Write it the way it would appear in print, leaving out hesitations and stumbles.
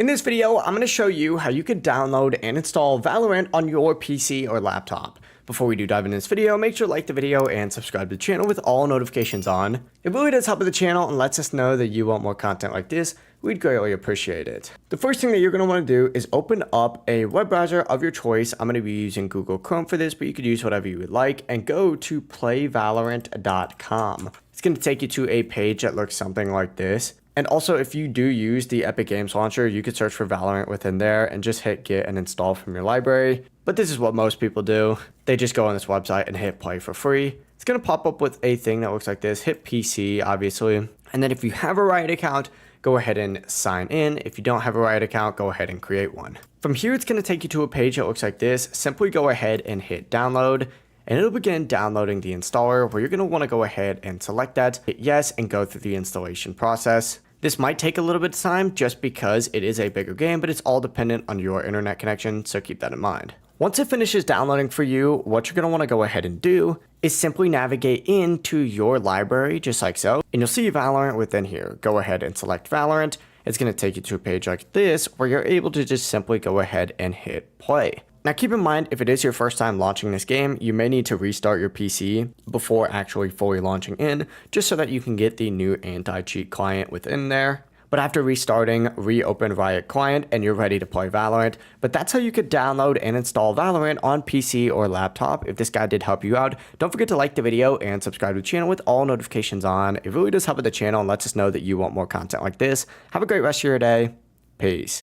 In this video, I'm going to show you how you can download and install Valorant on your PC or laptop. Before we do dive into this video, make sure to like the video and subscribe to the channel with all notifications on. It really does help with the channel and lets us know that you want more content like this. We'd greatly appreciate it. The first thing that you're going to want to do is open up a web browser of your choice. I'm going to be using Google Chrome for this, but you could use whatever you would like, and go to playvalorant.com. It's going to take you to a page that looks something like this. And also, if you do use the Epic Games Launcher, you could search for Valorant within there and just hit get and install from your library. But this is what most people do. They just go on this website and hit play for free. It's going to pop up with a thing that looks like this. Hit PC, obviously. And then if you have a Riot account, go ahead and sign in. If you don't have a Riot account, go ahead and create one. From here, it's going to take you to a page that looks like this. Simply go ahead and hit download. And it'll begin downloading the installer, where you're going to want to go ahead and select that, hit yes, and go through the installation process. This might take a little bit of time just because it is a bigger game, but it's all dependent on your internet connection, so keep that in mind. Once it finishes downloading for you, what you're going to want to go ahead and do is simply navigate into your library, just like so, and you'll see Valorant within here. Go ahead and select Valorant. It's going to take you to a page like this, where you're able to just simply go ahead and hit play. Now keep in mind, if it is your first time launching this game, you may need to restart your PC before actually fully launching in, just so that you can get the new anti-cheat client within there. But after restarting, reopen Riot Client and you're ready to play Valorant. But that's how you could download and install Valorant on PC or laptop. If this guide did help you out, don't forget to like the video and subscribe to the channel with all notifications on. It really does help with the channel and lets us know that you want more content like this. Have a great rest of your day. Peace.